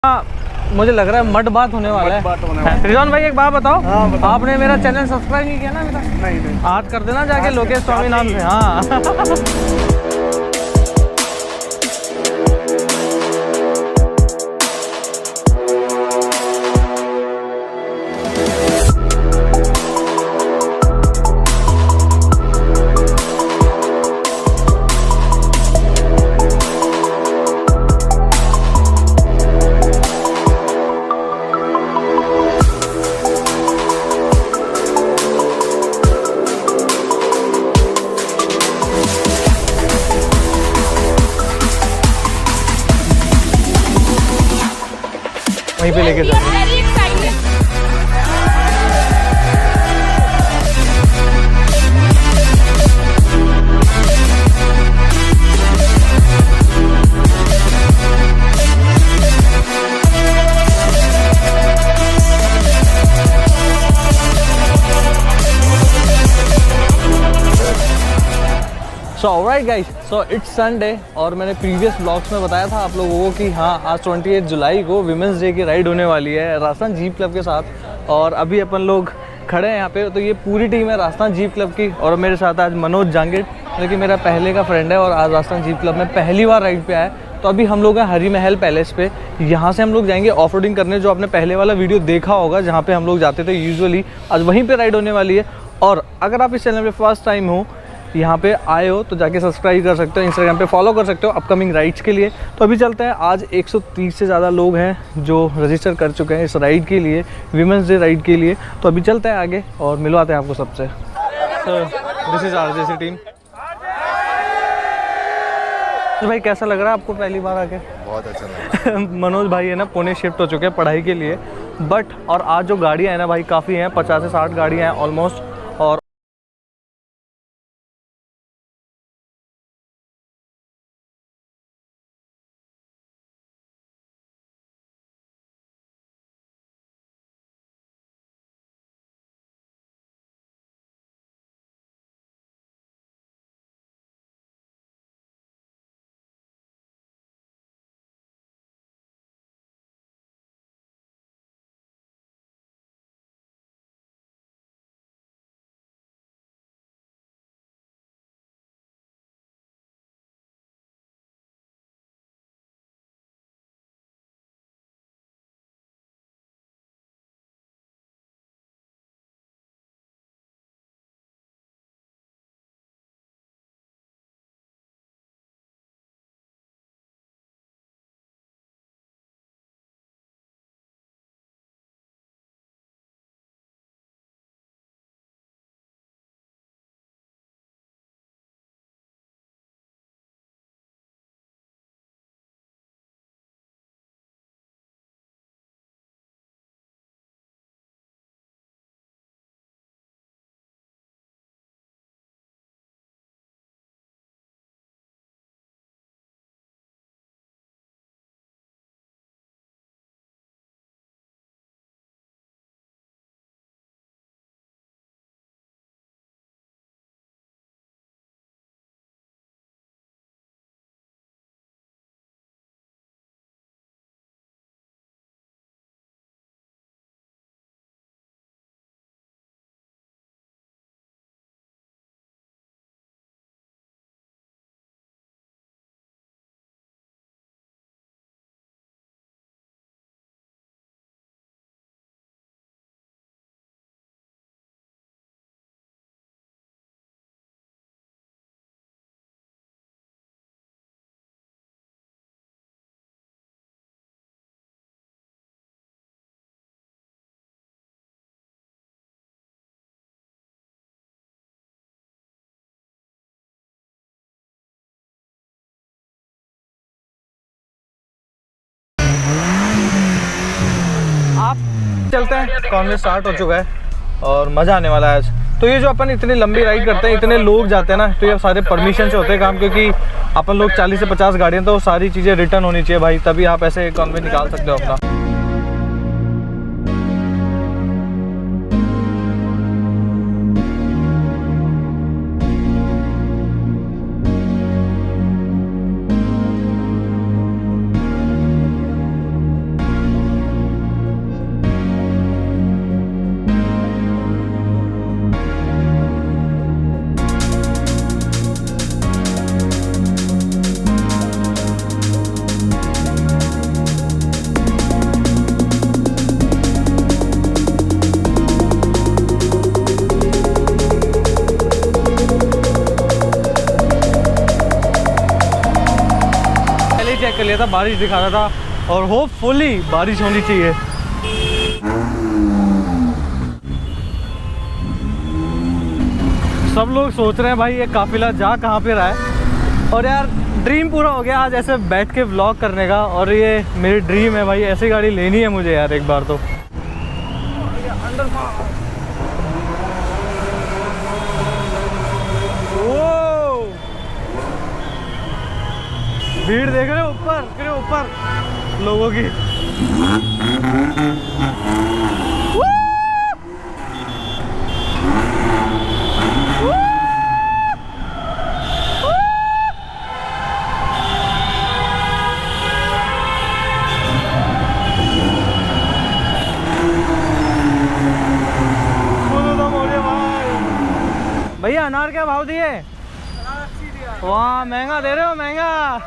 हाँ, मुझे लग रहा है मड बात होने वाला है। रिजवान भाई एक बात बताओ, आपने मेरा चैनल सब्सक्राइब नहीं किया ना अभी तक? नहीं। आज कर देना जाके लोकेश स्वामी नाम से। हाँ वहीं पे लेके जाओ। So alright guys, so it's Sunday और मैंने प्रीवियस ब्लॉग्स में बताया था आप लोगों को कि हाँ आज 28 जुलाई को विमेंस डे की राइड होने वाली है राजस्थान जीप क्लब के साथ। और अभी अपन लोग खड़े हैं यहाँ पे, तो ये पूरी टीम है राजस्थान जीप क्लब की। और मेरे साथ आज मनोज जांगिड़ जो कि मेरा पहले का फ्रेंड है और आज राजस्थान जीप क्लब में पहली बार राइड पे आया। तो अभी हम लोग हैं हरी महल पैलेस पे। यहाँ से हम लोग जाएंगे ऑफ रोडिंग करने, जो आपने पहले वाला वीडियो देखा होगा जहाँ पे हम लोग जाते थे यूजुअली। आज वहीं पे राइड होने वाली है। और अगर आप इस चैनल पे फर्स्ट टाइम हो, यहाँ पे आए हो, तो जाके सब्सक्राइब कर सकते हो, इंस्टाग्राम पे फॉलो कर सकते हो अपकमिंग राइड्स के लिए। तो अभी चलते हैं। आज 130 से ज़्यादा लोग हैं जो रजिस्टर कर चुके हैं इस राइड के लिए, विमेंस डे राइड के लिए। तो अभी चलते हैं आगे और मिलवाते हैं आपको सबसे। This is RJC team. तो भाई कैसा लग रहा है आपको पहली बार आके? बहुत अच्छा लग रहा है। मनोज भाई है ना पुणे शिफ्ट हो चुके हैं पढ़ाई के लिए, बट और आज जो गाड़ियाँ हैं ना भाई काफ़ी हैं, 50 से 60 गाड़ियाँ हैं ऑलमोस्ट। और आप चलते हैं, कॉन्वे स्टार्ट हो चुका है और मज़ा आने वाला है आज। तो ये जो अपन इतनी लंबी राइड करते हैं, इतने लोग जाते हैं ना, तो ये सारे परमिशन से होते हैं काम, क्योंकि अपन लोग 40 से 50 गाड़ियाँ, तो सारी चीज़ें रिटर्न होनी चाहिए भाई, तभी आप ऐसे कॉन्वे निकाल सकते हो अपना। लिया था, बारिश दिखा रहा था और होपफुली बारिश होनी चाहिए। सब लोग सोच रहे हैं भाई ये काफिला जा कहाँ पे रहा है, और यार ड्रीम पूरा हो गया आज ऐसे बैठ के व्लॉग करने का, और ये मेरी ड्रीम है भाई, ऐसी गाड़ी लेनी है मुझे यार एक बार तो। भीड़ देख रहे हो ऊपर लोगों की। भैया अनार क्या भाव दिए? वाह महंगा दे रहे हो, महंगा।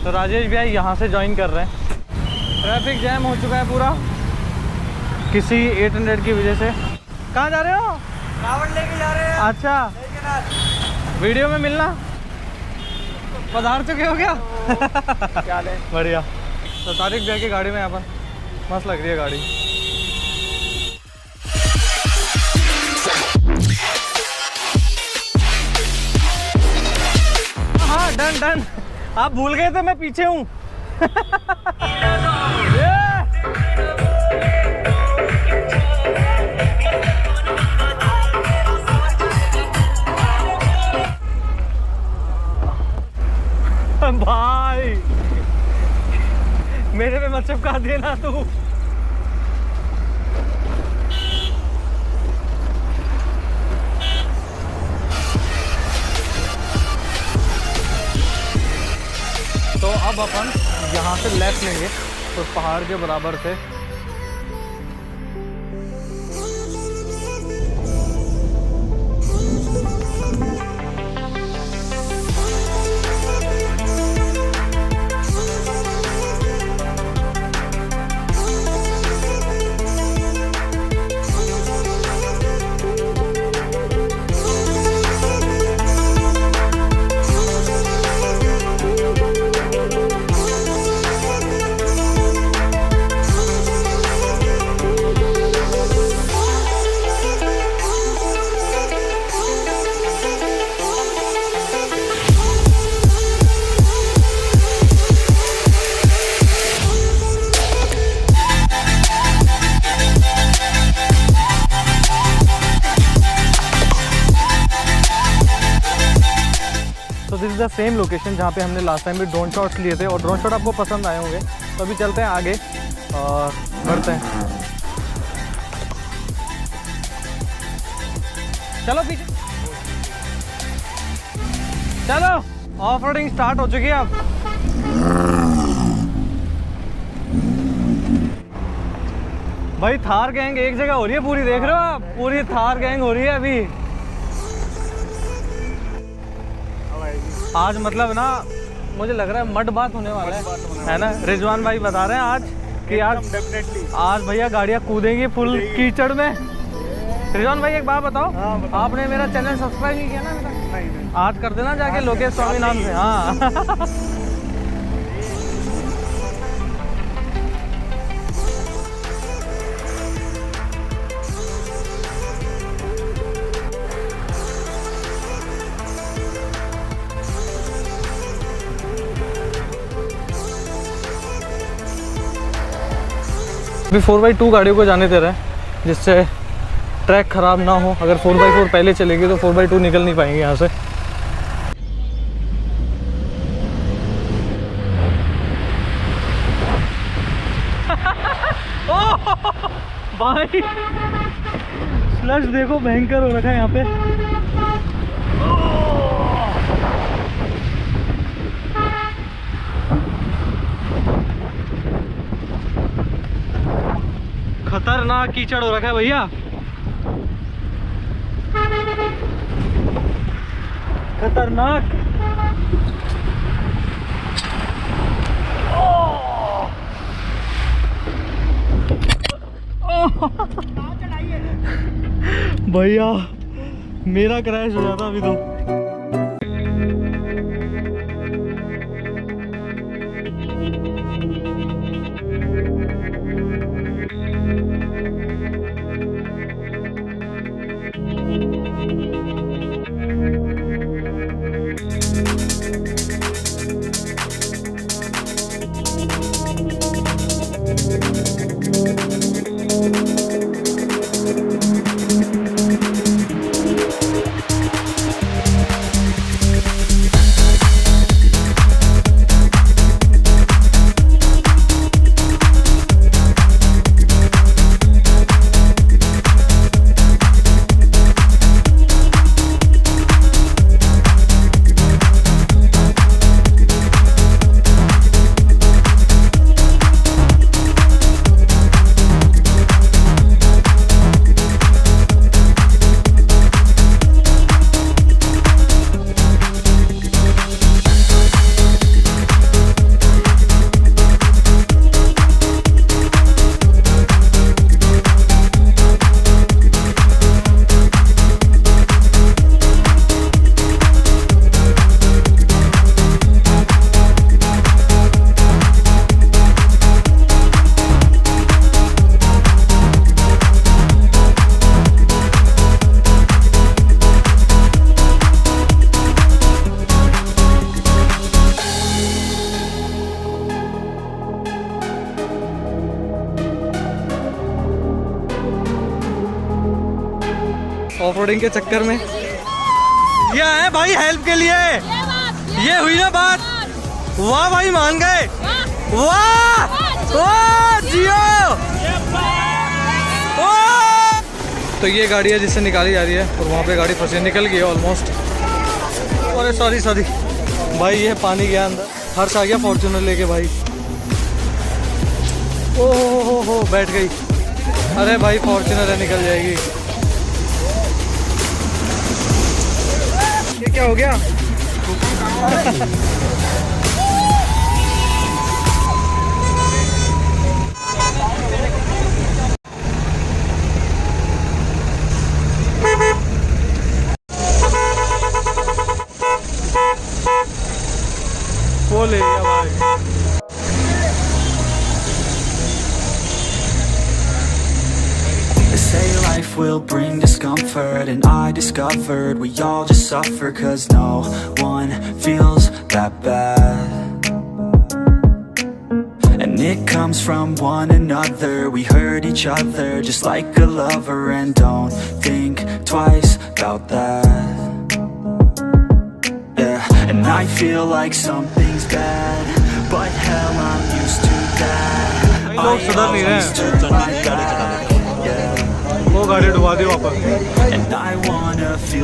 तो राजेश भैया यहाँ से ज्वाइन कर रहे हैं। ट्रैफिक जैम हो चुका है पूरा किसी 800 की वजह से। कहाँ जा रहे हो? रावण लेके जा रहे हैं। अच्छा, वीडियो में मिलना। पधार चुके हो क्या? क्या है? बढ़िया। तो तारिक भैया की गाड़ी में अपन, मस्त लग रही है गाड़ी। हाँ डन डन। आप भूल गए थे मैं पीछे हूँ। भाई मेरे पे मत चिपका देना तू। तो अब अपन यहाँ से लेफ्ट लेंगे तो पहाड़ के बराबर से। This is the same location जहाँ पे हमने लास्ट टाइम भी ड्रोन शॉट्स लिए थे, और ड्रोन शॉट आपको पसंद आए होंगे। तो अभी चलते हैं आगे और बढ़ते हैं। चलो पीछे चलो, ऑफ रोडिंग स्टार्ट हो चुकी है अब। भाई थार गैंग एक जगह हो रही है पूरी, देख रहे हो आप? पूरी थार गैंग हो रही है अभी आज। मतलब ना मुझे लग रहा है मड बात होने वाला है ना? रिजवान भाई बता रहे हैं आज कि आज भैया गाड़ियाँ कूदेंगी फुल कीचड़ में। रिजवान भाई एक बात बताओ, आपने मेरा चैनल सब्सक्राइब नहीं किया ना मेरा? नहीं। आज कर देना जाके लोकेश स्वामी नाम से। हाँ अभी 4x2 गाड़ियों को जाने दे रहे हैं जिससे ट्रैक ख़राब ना हो। अगर 4x4 पहले चलेगी तो 4x2 निकल नहीं पाएंगे यहाँ से। भाई स्लश देखो भयंकर हो रखा है यहाँ पे। खतरनाक कीचड़ हो रखा है भैया, खतरनाक। भैया मेरा क्रैश हो जाता अभी तो। ऑफ रोडिंग के चक्कर में। ये आए भाई हेल्प के लिए, ये हुई ना बात। वाह भाई मान गए, वाह वाह जियो। तो ये गाड़ी है जिससे निकाली जा रही है और वहाँ पे गाड़ी फंसी निकल गई है ऑलमोस्ट। अरे सॉरी भाई, ये पानी गया अंदर। हर्ष आ गया फॉर्च्यूनर लेके भाई। ओह हो बैठ गई। अरे भाई फॉर्च्यूनर है, निकल जाएगी। ये क्या हो गया? वो ले लिया भाई। Say life will bring discomfort, and I discovered we all just suffer, 'cause no one feels that bad. And it comes from one another, we hurt each other just like a lover, and don't think twice about that. Yeah, and I feel like something's bad, but hell I'm used to that. I always turn my back. वो गाड़ी डुबा दी वापस।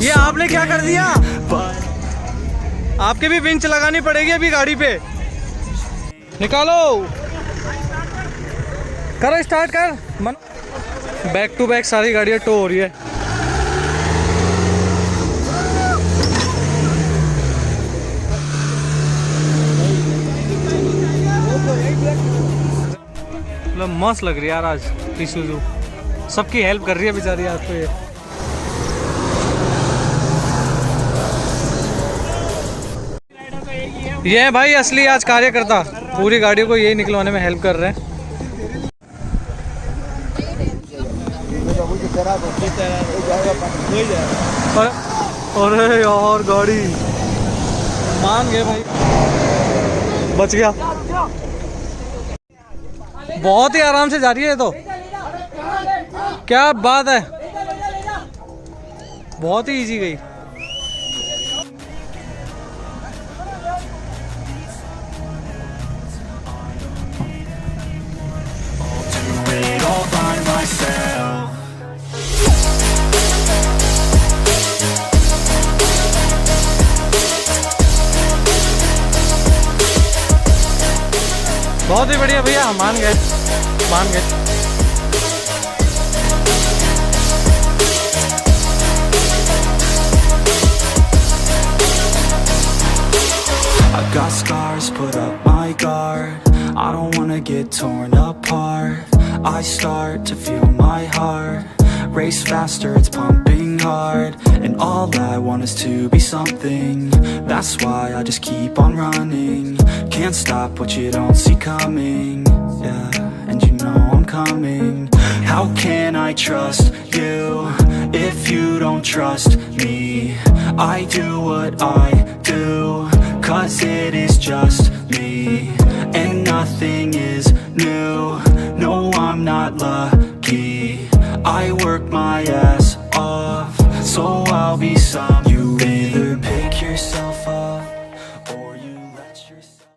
ये आपने क्या कर दिया? आपके भी विंच लगानी पड़ेगी अभी गाड़ी पे। निकालो, करो स्टार्ट कर। बैक टू बैक सारी गाड़ियाँ टो हो रही है। मतलब मस्त लग रही है यार आज इसूज़ू। सबकी हेल्प कर रही है बेचारी आज तो। ये है भाई असली आज कार्यकर्ता, पूरी गाड़ियों को यही निकलवाने में हेल्प कर रहे हैं। अरे यार गाड़ी मान गए भाई, बच गया। बहुत ही आराम से जा रही है तो, क्या बात है, बहुत ही इजी गई। बहुत ही बढ़िया भैया, मान गए मान गए। I've got scars, put up my guard. I don't wanna get torn apart. I start to feel my heart race faster, it's pumping hard. And all I want is to be something. That's why I just keep on running. Can't stop what you don't see coming. Yeah, and you know I'm coming. How can I trust you if you don't trust me? I do what I do 'cause it is just me.